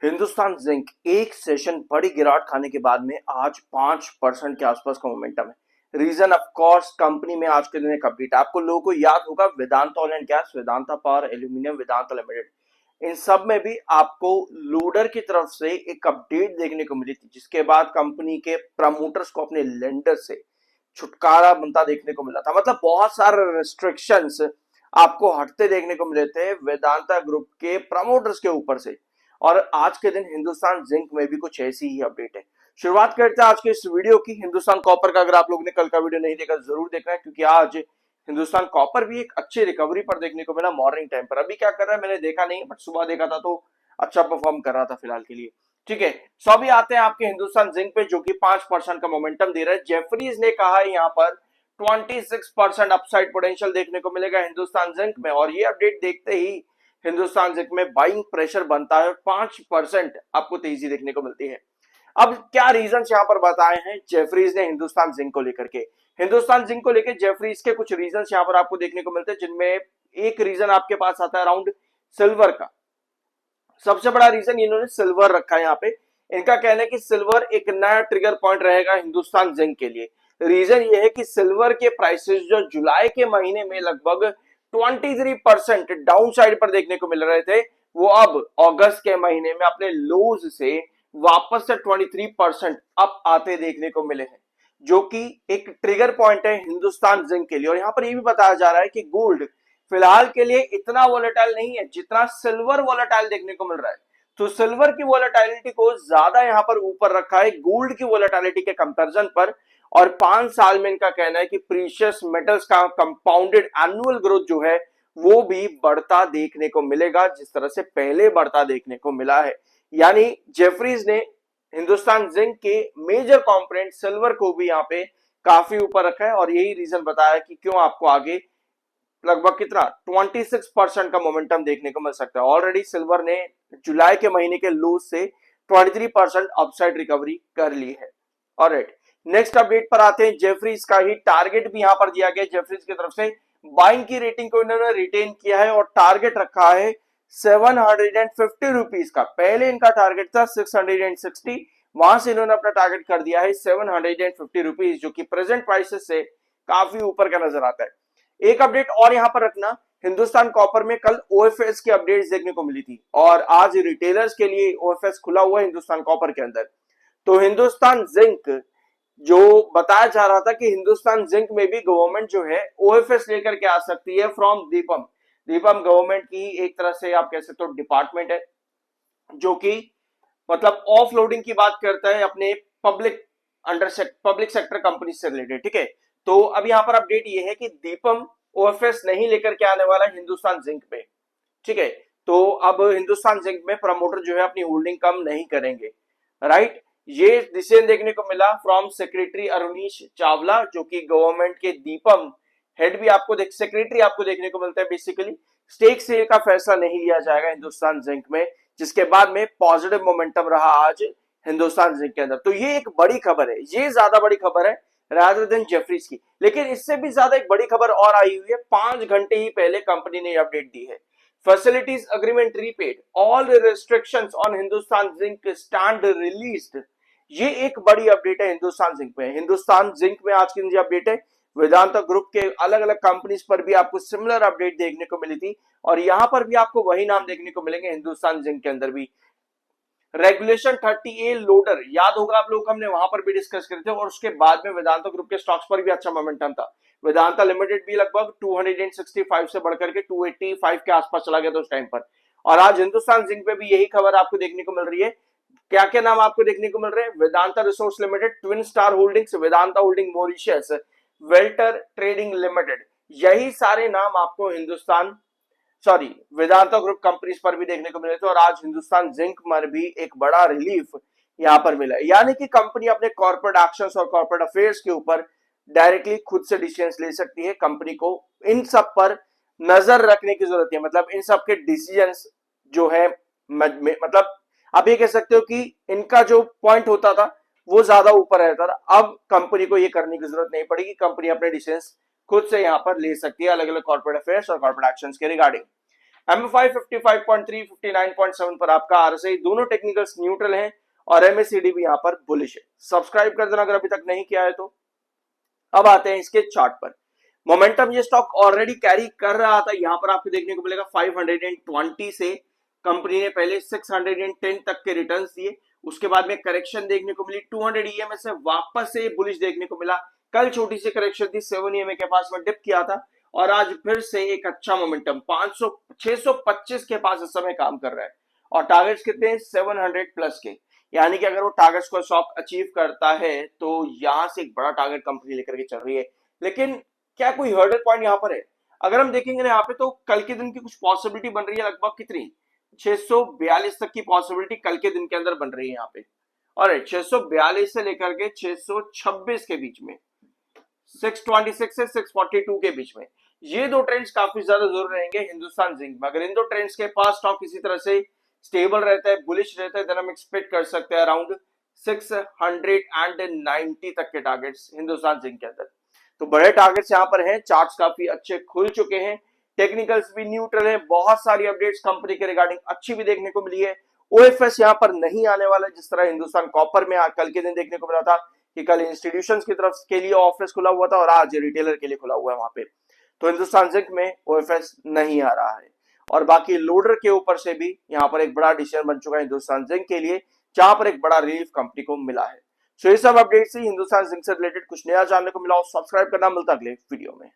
Hindustan zinc एक session बड़ी गिरावट खाने के बाद में आज 5% के आसपास का मोमेंटम है। रीजन ऑफ कोर्स कंपनी में आज के दिन एक अपडेट आपको लोगों को याद होगा, Vedanta oil and gas, Vedanta power, aluminium, Vedanta limited, इन सब में भी आपको लोडर की तरफ से एक अपडेट देखने को मिली थी, जिसके बाद कंपनी के प्रमोटर्स को अपने लेंडर से छुटकारा बनता देखने को मिला था। मतलब बहुत सारे रिस्ट्रिक्शंस आपको हटते देखने को मिले थे वेदांता ग्रुप के प्रमोटर्स के ऊपर से। और आज के दिन हिंदुस्तान जिंक में भी कुछ ऐसी ही अपडेट है। शुरुआत करते हैं आज के इस वीडियो की हिंदुस्तान कॉपर का। अगर आप लोगों ने कल का वीडियो नहीं देखा जरूर देखना है, क्योंकि आज हिंदुस्तान कॉपर भी एक अच्छी रिकवरी पर देखने को मिला मॉर्निंग टाइम पर। अभी क्या कर रहा है मैंने देखा नहीं, बट सुबह देखा था तो अच्छा परफॉर्म कर रहा था फिलहाल के लिए। ठीक है, सो अभी आते हैं आपके हिंदुस्तान जिंक पे, जो कि 5% का मोमेंटम दे रहा है। जेफरीज ने कहा है यहाँ पर 26% अपसाइड पोटेंशियल देखने को मिलेगा हिंदुस्तान जिंक में, और ये अपडेट देखते ही हिंदुस्तान जिंक में बाइंग प्रेशर बनता है और 5% आपको तेजी देखने को मिलती है। अब क्या रीजन यहाँ पर बताए हैं जेफरीज ने हिंदुस्तान जिंक को लेकर के। हिंदुस्तान जिंक को लेकर जेफरीज के कुछ रीजन यहाँ पर आपको देखने को मिलते हैं, जिनमें एक रीजन आपके पास आता है अराउंड सिल्वर का। सबसे बड़ा रीजन इन्होंने सिल्वर रखा है यहाँ पे। इनका कहना है कि सिल्वर एक नया ट्रिगर पॉइंट रहेगा हिंदुस्तान जिंक के लिए। रीजन ये है कि सिल्वर के प्राइसेस जो जुलाई के महीने में लगभग 23% डाउन साइड पर देखने को मिल रहे थे, वो अब अगस्त के महीने में अपने लोज से वापस से 23% अप आते देखने को मिले हैं, जो कि एक ट्रिगर पॉइंट है हिंदुस्तान जिंक के लिए। और यहाँ पर यह भी बताया जा रहा है कि गोल्ड फिलहाल के लिए इतना वोलेटाइल नहीं है जितना सिल्वर वोलेटाइल देखने को मिल रहा है। तो सिल्वर की वोलेटाइलिटी को ज्यादा यहाँ पर ऊपर रखा है गोल्ड की वोलेटाइलिटी के कंपैरिजन पर। और 5 साल में इनका कहना है कि प्रीशियस मेटल्स का कंपाउंडेड एनुअल ग्रोथ जो है वो भी बढ़ता देखने को मिलेगा, जिस तरह से पहले बढ़ता देखने को मिला है। यानी जेफरीज ने हिंदुस्तान जिंक के मेजर कंपोनेंट सिल्वर को भी यहाँ पे काफी ऊपर रखा है, और यही रीजन बताया कि क्यों आपको आगे लगभग कितना 26% का मोमेंटम देखने को मिल सकता है। ऑलरेडी सिल्वर ने जुलाई के महीने के लो से 23% अपसाइड रिकवरी कर ली है। ऑलराइट, नेक्स्ट अपडेट पर आते हैं। जेफरीज का ही टारगेट भी यहां पर दिया गया जेफरीज की तरफ से। बाइंग की रेटिंग को इन्होंने रिटेन किया है और टारगेट रखा है 750 रुपीज का। पहले इनका टारगेट था 660, वहां से इन्होंने अपना टारगेट कर दिया है 750 रुपीज, जो कि प्रेजेंट प्राइसेस से काफी ऊपर का नजर आता है। एक अपडेट और यहां पर रखना, हिंदुस्तान कॉपर में कल ओएफएस की अपडेट्स देखने को मिली थी, और आज रिटेलर्स के लिए ओएफएस खुला हुआ है हिंदुस्तान कॉपर के अंदर। तो हिंदुस्तान जिंक जो बताया जा रहा था कि हिंदुस्तान जिंक में भी गवर्नमेंट जो है ओएफएस लेकर के आ सकती है फ्रॉम दीपम। दीपम गवर्नमेंट की एक तरह से आप कह सकते हो डिपार्टमेंट है, जो कि मतलब ऑफ लोडिंग की बात करता है अपने पब्लिक सेक्टर कंपनी से रिलेटेड। ठीक है, तो अब यहां पर अपडेट ये है कि दीपम ओएफएस नहीं लेकर के आने वाला हिंदुस्तान जिंक पे। ठीक है, तो अब हिंदुस्तान जिंक में प्रमोटर जो है अपनी होल्डिंग कम नहीं करेंगे। राइट, ये डिसीजन देखने को मिला फ्रॉम सेक्रेटरी अरुणीश चावला, जो कि गवर्नमेंट के दीपम हेड भी आपको सेक्रेटरी आपको देखने को मिलता है। बेसिकली स्टेक सेल का फैसला नहीं लिया जाएगा हिंदुस्तान जिंक में, जिसके बाद में पॉजिटिव मोमेंटम रहा आज हिंदुस्तान जिंक के अंदर। तो ये एक बड़ी खबर है, ये ज्यादा बड़ी खबर है रादर देन जेफरीज की। लेकिन इससे भी ज्यादा एक बड़ी खबर और आई हुई है, 5 घंटे ही पहले कंपनी ने अपडेट दी है। Facilities agreement repaid, all restrictions on Hindustan zinc stand released. ये एक बड़ी अपडेट है हिंदुस्तान जिंक में। हिंदुस्तान जिंक में आज की अपडेट है, वेदांता ग्रुप के अलग अलग कंपनीज पर भी आपको सिमिलर अपडेट देखने को मिली थी, और यहां पर भी आपको वही नाम देखने को मिलेंगे हिंदुस्तान जिंक के अंदर भी। रेगुलेशन 30A लोडर याद होगा आप लोग, हमने वहां पर भी डिस्कस करे थे, और उसके बाद में वेदांता ग्रुप के स्टॉक्स पर भी अच्छा मोमेंटम था। वेदांता लिमिटेड भी लगभग 265 से बढ़कर के 285 के आसपास चला गया था उस टाइम पर। और आज हिंदुस्तान जिंक पे भी यही खबर आपको देखने को मिल रही है। क्या क्या नाम आपको देखने को मिल रहे हैं? Vedanta resource limited, twin star holdings, Vedanta holding Mauritius, welter trading limited, यही सारे नाम आपको वेदांता ग्रुप कंपनीज पर भी देखने को मिले थे। और आज हिंदुस्तान जिंक पर भी एक बड़ा रिलीफ यहां पर मिला, यानी कि कंपनी अपने कॉर्पोरेट एक्शंस और कॉर्पोरेट अफेयर्स के ऊपर डायरेक्टली खुद से डिसीजंस ले सकती है। कंपनी को इन सब पर नजर रखने की जरूरत है, मतलब इन सब के डिसीजंस जो है मतलब आप ये कह सकते हो कि इनका जो पॉइंट होता था वो ज्यादा ऊपर रहता था। अब कंपनी को ये करने की जरूरत नहीं पड़ेगी, कंपनी अपने डिसीजंस खुद से यहां पर ले सकती है अलग अलग कॉर्पोरेट अफेयर्स और कॉर्पोरेट एक्शंस के रिगार्डिंग। MFI 55.3 59.7 पर आपका RSI, दोनों टेक्निकल्स न्यूट्रल हैं और MACD भी यहां पर बुलिश है। सब्सक्राइब कर देना अगर अभी तक नहीं किया है तो। अब आते हैं इसके चार्ट पर। मोमेंटम ये स्टॉक ऑलरेडी कैरी कर रहा था, यहां पर आपको देखने को मिलेगा 520 से कंपनी ने पहले 610 तक के रिटर्न्स दिए, उसके बाद में करेक्शन देखने को मिली 200 EMA से वापस से बुलिश देखने को मिला। कल छोटी सी करेक्शन थी, 7 EMA के पास में डिप किया था और आज फिर से एक अच्छा मोमेंटम 625 के पास इस समय काम कर रहा है और टारगेट्स कितने हैं 700 प्लस के, यानी कि अगर वो टारगेट्स को स्टॉक अचीव करता है तो यहां से एक बड़ा टारगेट कंपनी लेकर के चल रही है। लेकिन क्या कोई हर्डल पॉइंट यहां पर है? अगर हम देखेंगे ना यहाँ पे तो कल के दिन की कुछ पॉसिबिलिटी बन रही है, लगभग कितनी 642 तक की पॉसिबिलिटी कल के दिन के अंदर बन रही है यहाँ पे। और 642 से लेकर के 626 के बीच में, 626 से 642 के बीच में, ये दो ट्रेंड्स काफी ज्यादा जरूर रहेंगे हिंदुस्तान जिंक में। अगर इन दो ट्रेंड्स के पास स्टॉक इसी तरह से स्टेबल रहता है, बुलिश रहता है, देन हम एक्सपेक्ट कर सकते हैं अराउंड 690 तक के टारगेट्स हिंदुस्तान जिंक के अंदर। तो बड़े टारगेट्स यहां पर हैं, चार्ट्स काफी अच्छे खुल चुके हैं, टेक्निकल्स भी न्यूट्रल है, बहुत सारी अपडेट्स कंपनी के रिगार्डिंग अच्छी भी देखने को मिली है। ओएफएस यहां पर नहीं आने वाला, जिस तरह हिंदुस्तान कॉपर में कल के दिन देखने को मिला था कि कल इंस्टीट्यूशंस की तरफ के लिए ऑफिस खुला हुआ था और आज रिटेलर के लिए खुला हुआ है वहां पे। तो हिंदुस्तान जिंक में ओएफएस नहीं आ रहा है और बाकी लोडर के ऊपर से भी यहाँ पर एक बड़ा डिसीजन बन चुका है हिंदुस्तान जिंक के लिए, जहां पर एक बड़ा रिलीफ कंपनी को मिला है। सो ये सब अपडेट्स ही हिंदुस्तान जिंक से रिलेटेड कुछ नया जानने को मिला और सब्सक्राइब करना, मिलता अगले वीडियो में।